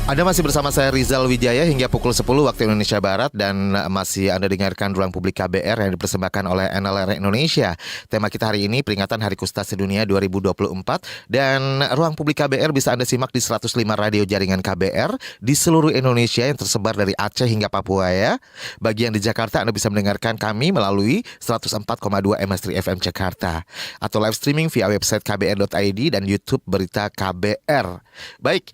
Anda masih bersama saya Rizal Wijaya hingga pukul 10 waktu Indonesia Barat dan masih Anda dengarkan Ruang Publik KBR yang dipersembahkan oleh NLR Indonesia. Tema kita hari ini peringatan Hari Kusta Sedunia 2024 dan Ruang Publik KBR bisa Anda simak di 105 radio jaringan KBR di seluruh Indonesia yang tersebar dari Aceh hingga Papua ya. Bagi yang di Jakarta Anda bisa mendengarkan kami melalui 104,2 MS3 FM Jakarta atau live streaming via website kbr.id dan YouTube Berita KBR. Baik,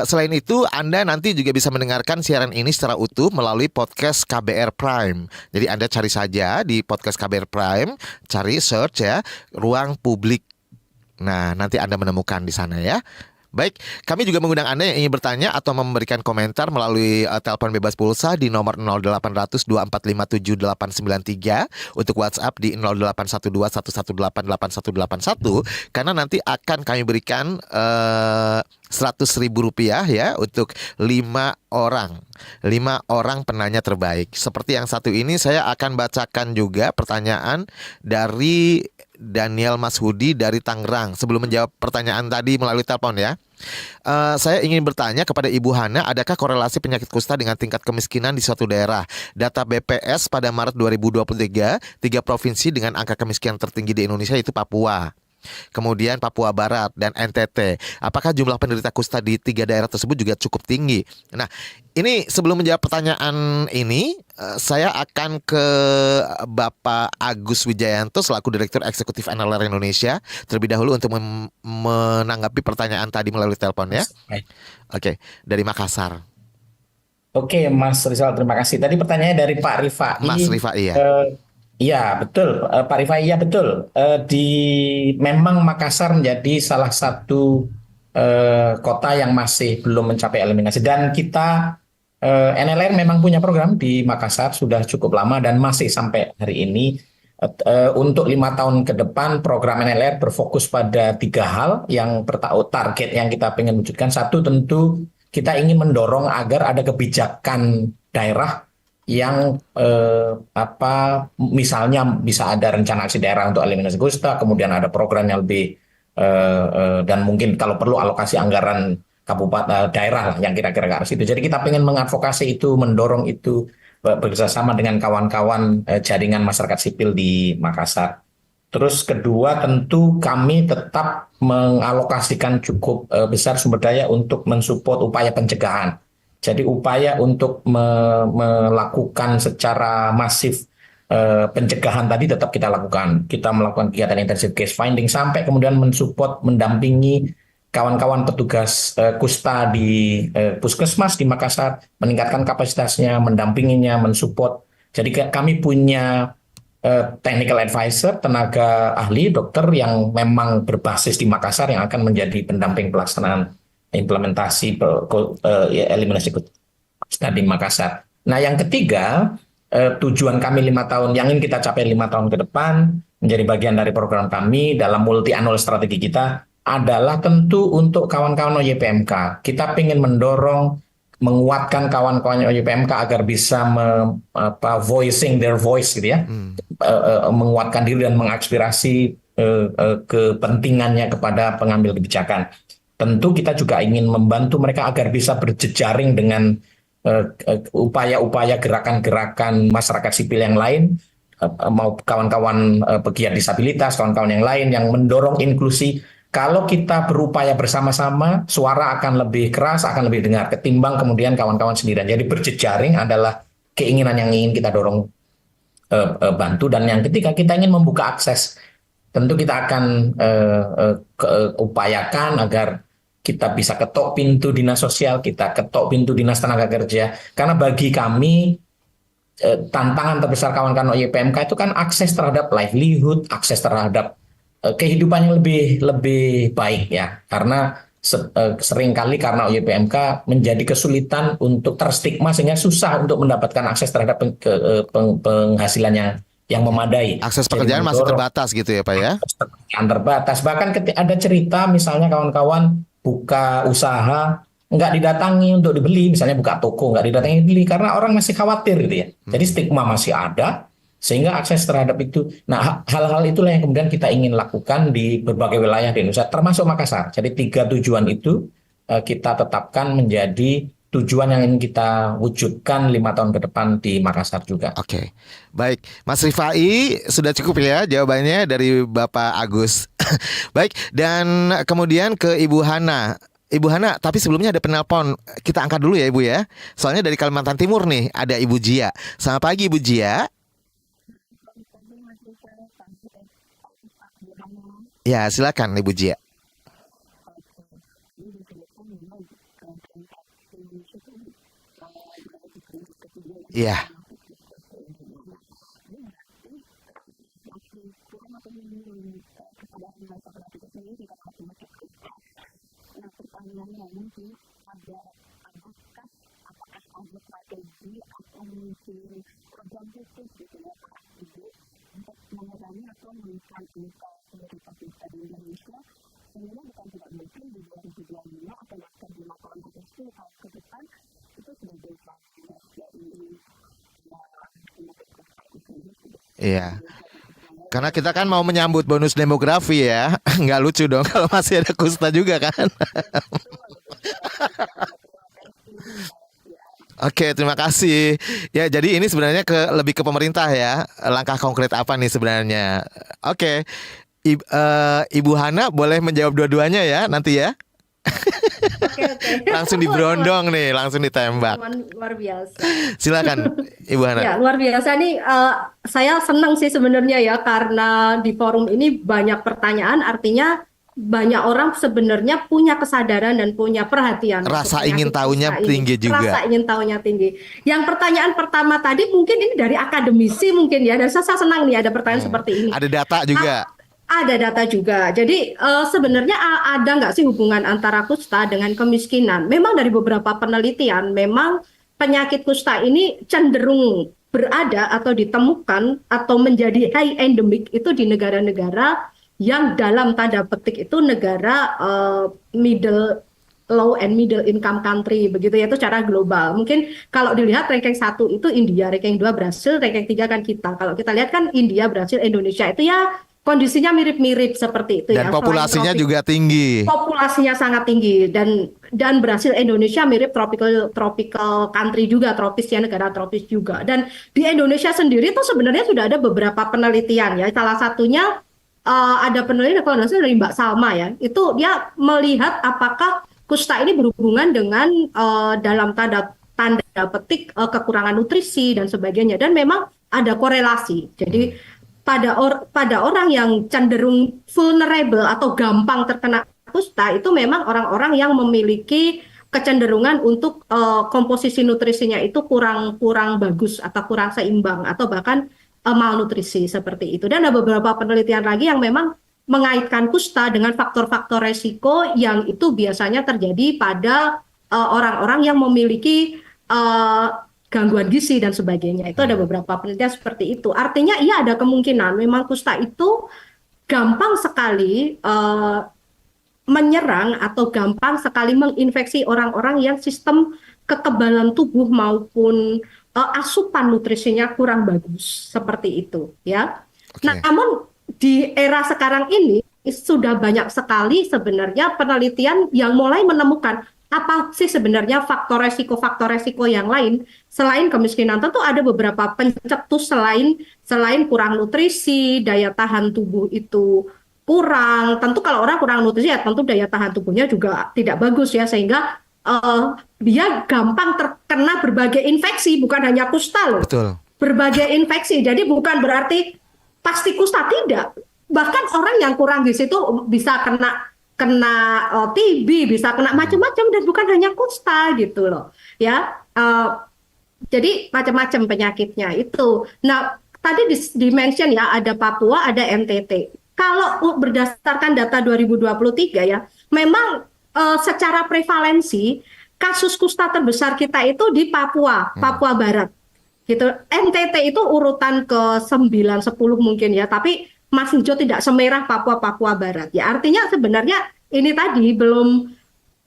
selain itu Anda nanti juga bisa mendengarkan siaran ini secara utuh melalui podcast KBR Prime. Jadi Anda cari saja di podcast KBR Prime, cari search ya, Ruang Publik. Nah, nanti Anda menemukan di sana ya. Baik, kami juga mengundang Anda yang ingin bertanya atau memberikan komentar melalui telepon bebas pulsa di nomor 0800 2457 893, untuk WhatsApp di 0812 118 8181, karena nanti akan kami berikan Rp100.000 ya untuk 5 orang penanya terbaik. Seperti yang satu ini, saya akan bacakan juga pertanyaan dari Daniel Mashudi dari Tangerang. Sebelum menjawab pertanyaan tadi melalui telepon ya, saya ingin bertanya kepada Ibu Hana, adakah korelasi penyakit kusta dengan tingkat kemiskinan di suatu daerah? Data BPS pada Maret 2023, 3 provinsi dengan angka kemiskinan tertinggi di Indonesia itu Papua, kemudian Papua Barat dan NTT. Apakah jumlah penderita kusta di 3 daerah tersebut juga cukup tinggi? Nah, ini sebelum menjawab pertanyaan ini, saya akan ke Bapak Agus Wijayanto selaku Direktur Eksekutif NLR Indonesia terlebih dahulu untuk menanggapi pertanyaan tadi melalui telepon ya. Oke, dari Makassar. Oke, Mas Rizal, terima kasih. Tadi pertanyaannya dari Pak Rifai. Mas Rifai ya. Iya, betul. Pak Rifai, iya betul. Memang Makassar menjadi salah satu kota yang masih belum mencapai eliminasi. Dan kita, NLR memang punya program di Makassar sudah cukup lama dan masih sampai hari ini. Untuk 5 tahun ke depan, program NLR berfokus pada 3 hal. Yang target yang kita ingin wujudkan. Satu, tentu kita ingin mendorong agar ada kebijakan daerah yang misalnya bisa ada rencana aksi daerah untuk eliminasi kusta, kemudian ada program yang lebih dan mungkin kalau perlu alokasi anggaran kabupaten daerah lah yang kira-kira ke arah situ. Jadi kita ingin mengadvokasi itu, mendorong itu bekerjasama dengan kawan-kawan jaringan masyarakat sipil di Makassar. Terus kedua, tentu kami tetap mengalokasikan cukup besar sumber daya untuk mensupport upaya pencegahan. Jadi upaya untuk melakukan secara masif pencegahan tadi tetap kita lakukan. Kita melakukan kegiatan intensif case finding sampai kemudian mensupport, mendampingi kawan-kawan petugas kusta di puskesmas di Makassar, meningkatkan kapasitasnya, mendampinginya, mensupport. Jadi kami punya technical advisor, tenaga ahli, dokter yang memang berbasis di Makassar yang akan menjadi pendamping pelaksanaan implementasi eliminasi kusta di Makassar. Nah, yang ketiga, tujuan kami 5 tahun, yang ingin kita capai 5 tahun ke depan, menjadi bagian dari program kami dalam multi-annual strategi kita, adalah tentu untuk kawan-kawan OYPMK. Kita ingin mendorong, menguatkan kawan-kawan OYPMK agar bisa voicing their voice gitu ya, menguatkan diri dan mengaspirasi kepentingannya kepada pengambil kebijakan. Tentu kita juga ingin membantu mereka agar bisa berjejaring dengan upaya-upaya gerakan-gerakan masyarakat sipil yang lain, mau kawan-kawan pegiat disabilitas, kawan-kawan yang lain yang mendorong inklusi. Kalau kita berupaya bersama-sama, suara akan lebih keras, akan lebih dengar, ketimbang kemudian kawan-kawan sendirian. Jadi berjejaring adalah keinginan yang ingin kita dorong bantu. Dan yang ketiga, kita ingin membuka akses. Tentu kita akan upayakan agar kita bisa ketok pintu dinas sosial, kita ketok pintu dinas tenaga kerja. Karena bagi kami, tantangan terbesar kawan-kawan OYPMK itu kan akses terhadap livelihood, akses terhadap kehidupan yang lebih baik ya. Karena seringkali karena OYPMK menjadi kesulitan untuk terstigma sehingga susah untuk mendapatkan akses terhadap penghasilan yang memadai. Akses pekerjaan masih terbatas gitu ya Pak ya? Yang terbatas. Bahkan ada cerita misalnya kawan-kawan buka usaha nggak didatangi untuk dibeli, misalnya buka toko nggak didatangi dibeli karena orang masih khawatir gitu ya. Jadi stigma masih ada sehingga akses terhadap itu. Nah, hal-hal itulah yang kemudian kita ingin lakukan di berbagai wilayah di Indonesia termasuk Makassar. Jadi 3 tujuan itu kita tetapkan menjadi tujuan yang ingin kita wujudkan 5 tahun ke depan di Makassar juga. Oke, baik. Mas Rifai, sudah cukup ya jawabannya dari Bapak Agus. Baik, dan kemudian ke Ibu Hana. Ibu Hana, tapi sebelumnya ada penelpon. Kita angkat dulu ya Ibu ya. Soalnya dari Kalimantan Timur nih, ada Ibu Jia. Selamat pagi Ibu Jia. Ya, silakan Ibu Jia. Iya, iya. Karena kita kan mau menyambut bonus demografi ya. Nggak lucu dong kalau masih ada kusta juga kan. Oke, terima kasih. Ya, jadi ini sebenarnya lebih ke pemerintah ya. Langkah konkret apa nih sebenarnya? Oke. Ibu Hana boleh menjawab dua-duanya ya nanti ya. Oke, oke. Langsung Luar, diberondong nih, langsung ditembak. luar biasa. Silakan Ibu Hana. Ya, luar biasa nih. Saya senang sih sebenarnya ya karena di forum ini banyak pertanyaan. Artinya banyak orang sebenarnya punya kesadaran dan punya perhatian Rasa untuk ingin penyakit tahunya kusta ini. tinggi juga. Rasa ingin tahunya tinggi. Yang pertanyaan pertama tadi mungkin ini dari akademisi mungkin ya. Dan saya senang nih ada pertanyaan seperti ini. Ada data juga. Ada data juga. Jadi sebenarnya ada nggak sih hubungan antara kusta dengan kemiskinan? Memang dari beberapa penelitian, memang penyakit kusta ini cenderung berada atau ditemukan atau menjadi high endemic itu di negara-negara yang dalam tanda petik itu negara middle low and middle income country begitu ya, itu secara global. Mungkin kalau dilihat ranking 1 itu India, ranking 2 Brasil, ranking 3 kan kita. Kalau kita lihat kan India, Brasil, Indonesia itu ya kondisinya mirip-mirip seperti itu Dan ya. populasinya Selain juga tinggi. populasinya sangat tinggi dan Brasil Indonesia mirip tropical country juga, tropis ya, negara tropis juga. Dan di Indonesia sendiri tuh sebenarnya sudah ada beberapa penelitian ya. Salah satunya ada penelitian kalau nggak salah dari Mbak Salma ya. Itu dia melihat apakah kusta ini berhubungan dengan dalam tanda petik kekurangan nutrisi dan sebagainya, dan memang ada korelasi. Jadi pada orang yang cenderung vulnerable atau gampang terkena kusta itu memang orang-orang yang memiliki kecenderungan untuk komposisi nutrisinya itu kurang bagus atau kurang seimbang atau bahkan malnutrisi seperti itu. Dan ada beberapa penelitian lagi yang memang mengaitkan kusta dengan faktor-faktor resiko yang itu biasanya terjadi pada orang-orang yang memiliki gangguan gizi dan sebagainya. Itu ada beberapa penelitian seperti itu. Artinya iya ada kemungkinan memang kusta itu gampang sekali menyerang atau gampang sekali menginfeksi orang-orang yang sistem kekebalan tubuh maupun asupan nutrisinya kurang bagus seperti itu ya. Oke. Namun di era sekarang ini sudah banyak sekali sebenarnya penelitian yang mulai menemukan apa sih sebenarnya faktor resiko yang lain selain kemiskinan. Tentu ada beberapa pencetus selain kurang nutrisi, daya tahan tubuh itu kurang. Tentu kalau orang kurang nutrisi ya tentu daya tahan tubuhnya juga tidak bagus ya, sehingga dia gampang terkena berbagai infeksi, bukan hanya kusta loh. Betul. Berbagai infeksi. Jadi bukan berarti pasti kusta, tidak. Bahkan orang yang kurang gizi itu bisa kena TB, bisa kena macam-macam dan bukan hanya kusta gitu loh. Ya. Jadi macam-macam penyakitnya itu. Nah, tadi di-mention ya ada Papua, ada NTT. Kalau berdasarkan data 2023 ya, memang secara prevalensi kasus kusta terbesar kita itu di Papua, Papua Barat. Gitu. NTT itu urutan ke 9, 10 mungkin ya, tapi masih hijau, tidak semerah Papua Barat. Ya artinya sebenarnya ini tadi belum,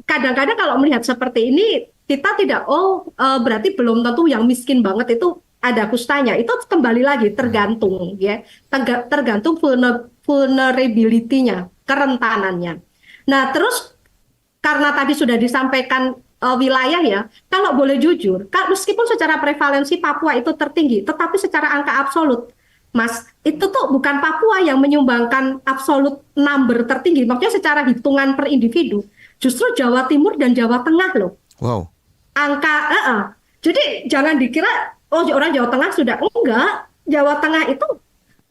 kadang-kadang kalau melihat seperti ini kita tidak berarti belum tentu yang miskin banget itu ada kustanya. Itu kembali lagi tergantung ya, tergantung vulnerability-nya, kerentanannya. Nah, terus karena tadi sudah disampaikan wilayah ya, kalau boleh jujur, meskipun secara prevalensi Papua itu tertinggi, tetapi secara angka absolut, Mas, itu tuh bukan Papua yang menyumbangkan absolut number tertinggi, maksudnya secara hitungan per individu, justru Jawa Timur dan Jawa Tengah loh. Wow. Angka, jadi jangan dikira, oh orang Jawa Tengah sudah, enggak, Jawa Tengah itu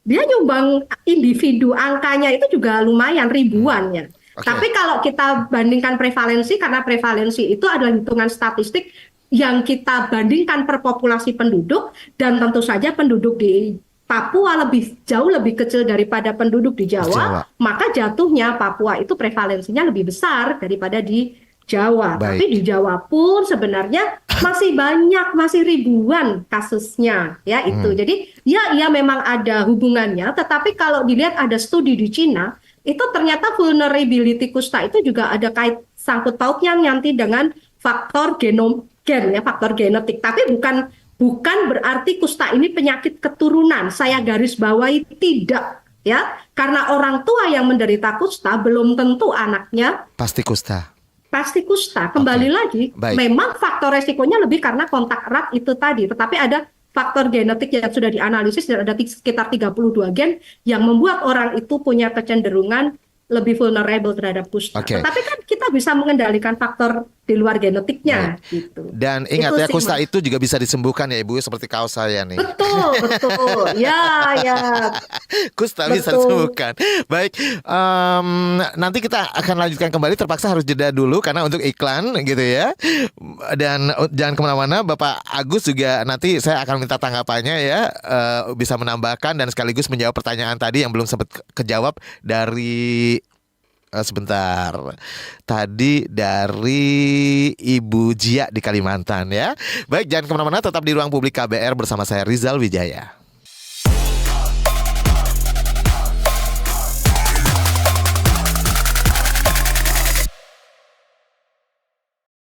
dia nyumbang individu, angkanya itu juga lumayan ribuan ya. Oke. Tapi kalau kita bandingkan prevalensi, karena prevalensi itu adalah hitungan statistik yang kita bandingkan per populasi penduduk, dan tentu saja penduduk di Papua jauh lebih kecil daripada penduduk di Jawa, maka jatuhnya Papua itu prevalensinya lebih besar daripada di Jawa. Baik. Tapi di Jawa pun sebenarnya masih banyak, masih ribuan kasusnya ya itu. Jadi ya memang ada hubungannya, tetapi kalau dilihat ada studi di Cina, itu ternyata vulnerability kusta itu juga ada sangkut pautnya nanti dengan faktor faktor genetik. Tapi bukan berarti kusta ini penyakit keturunan. Saya garis bawahi tidak ya. Karena orang tua yang menderita kusta belum tentu anaknya Pasti kusta. Kembali Oke. lagi, Baik. memang faktor resikonya lebih karena kontak erat itu tadi. Tetapi ada faktor genetik yang sudah dianalisis dan ada sekitar 32 gen yang membuat orang itu punya kecenderungan lebih vulnerable terhadap kusta. Oke. Tetapi kan kita bisa mengendalikan faktor di luar genetiknya gitu. Dan ingat Itu ya, sih, kusta Mas. itu juga bisa disembuhkan ya Ibu, seperti kaos saya nih. Betul. Ya. Kusta bisa Betul. disembuhkan. Baik, nanti kita akan lanjutkan kembali. Terpaksa harus jeda dulu karena untuk iklan gitu ya. Dan jangan kemana-mana, Bapak Agus juga nanti saya akan minta tanggapannya ya, bisa menambahkan dan sekaligus menjawab pertanyaan tadi yang belum sempat kejawab dari sebentar. Tadi dari Ibu Jia di Kalimantan ya. Baik, jangan kemana-mana, tetap di Ruang Publik KBR bersama saya Rizal Wijaya.